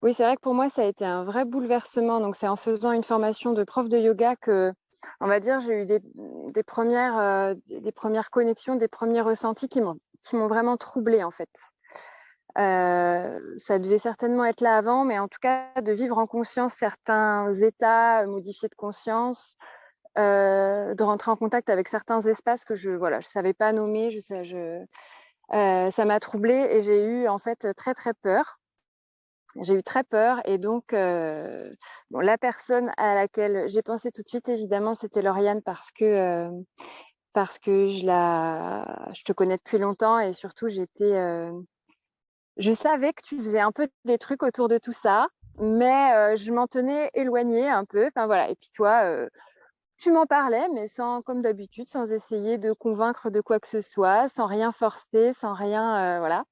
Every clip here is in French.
Oui, c'est vrai que pour moi, ça a été un vrai bouleversement. Donc, c'est en faisant une formation de prof de yoga que, on va dire, j'ai eu des premières connexions, des premiers ressentis qui m'ont vraiment troublée, en fait. Ça devait certainement être là avant, mais en tout cas, de vivre en conscience certains états modifiés de conscience, de rentrer en contact avec certains espaces que je savais pas nommer, ça m'a troublée et j'ai eu en fait très très peur. J'ai eu très peur et donc bon, la personne à laquelle j'ai pensé tout de suite, évidemment, c'était Lauriane parce que je te connais depuis longtemps et surtout je savais que tu faisais un peu des trucs autour de tout ça, mais je m'en tenais éloignée un peu. Enfin voilà. Et puis toi, tu m'en parlais, mais sans, comme d'habitude, sans essayer de convaincre de quoi que ce soit, sans rien forcer, sans rien, voilà.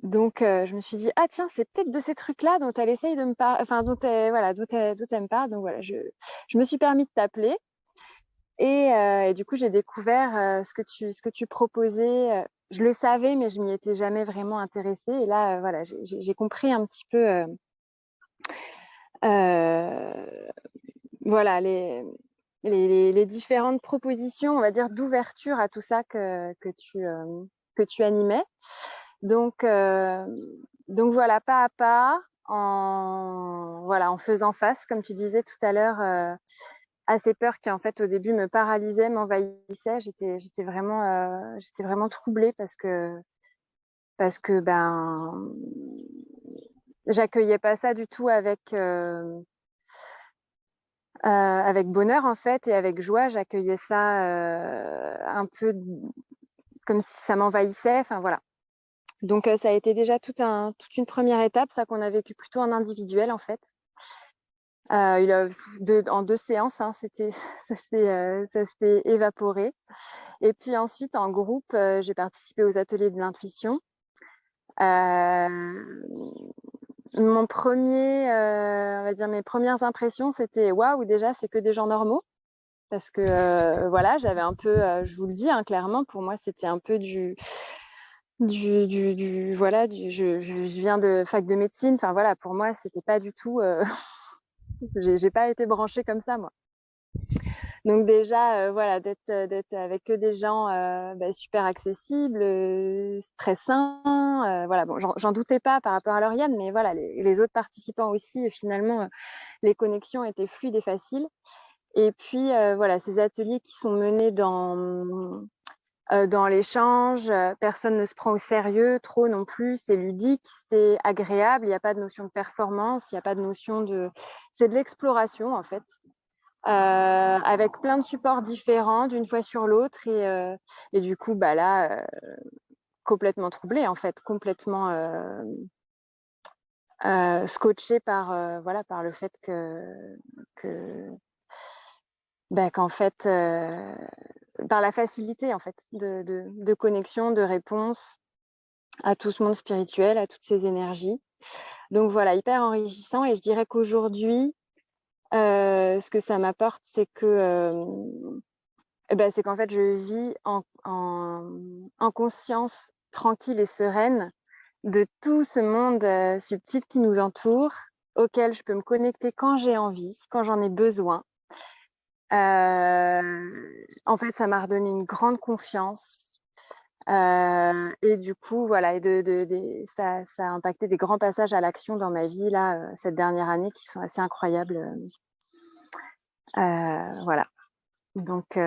Donc, je me suis dit, ah tiens, c'est peut-être de ces trucs-là dont elle essaye de me parler, enfin, dont elle me parle. Donc voilà, je me suis permis de t'appeler. Et du coup, j'ai découvert ce que tu proposais. Je le savais, mais je m'y étais jamais vraiment intéressée. Et là, voilà, j'ai compris un petit peu, euh, voilà, les différentes propositions, on va dire, d'ouverture à tout ça que tu animais. Donc, euh, donc voilà, pas à pas, en faisant face, comme tu disais tout à l'heure, à ces peurs qui en fait au début me paralysaient, m'envahissaient. J'étais vraiment troublée parce que ben j'accueillais pas ça du tout avec bonheur en fait et avec joie. J'accueillais ça un peu comme si ça m'envahissait. Enfin voilà. Donc ça a été déjà toute une première étape, ça qu'on a vécu plutôt en individuel en fait. En 2 séances, hein, ça s'est évaporé. Et puis ensuite, en groupe, j'ai participé aux ateliers de l'intuition. Euh, on va dire mes premières impressions, c'était waouh, déjà, c'est que des gens normaux. Parce que voilà, j'avais un peu, je vous le dis hein, clairement, pour moi, c'était un peu je viens de fac de médecine. Enfin voilà, pour moi, c'était pas du tout, j'ai pas été branchée comme ça, moi. Donc déjà, voilà, d'être avec que des gens super accessibles, très sains. Voilà, bon, j'en doutais pas par rapport à Lauriane, mais voilà, les autres participants aussi, finalement, les connexions étaient fluides et faciles. Et puis, voilà, ces ateliers qui sont menés dans l'échange, personne ne se prend au sérieux, trop non plus, c'est ludique, c'est agréable, il n'y a pas de notion de performance, il n'y a pas de notion de... C'est de l'exploration, en fait. Avec plein de supports différents d'une fois sur l'autre et du coup bah là complètement troublée en fait, complètement scotchée par voilà par le fait que bah, qu'en fait par la facilité en fait de connexion, de réponse à tout ce monde spirituel, à toutes ces énergies. Donc voilà, hyper enrichissant et je dirais qu'aujourd'hui ce que ça m'apporte c'est qu'en fait, je vis en conscience tranquille et sereine de tout ce monde subtil qui nous entoure, auquel je peux me connecter quand j'ai envie, quand j'en ai besoin. En fait, ça m'a redonné une grande confiance. Et du coup, voilà, ça a impacté des grands passages à l'action dans ma vie, là, cette dernière année, qui sont assez incroyables. Voilà. Donc,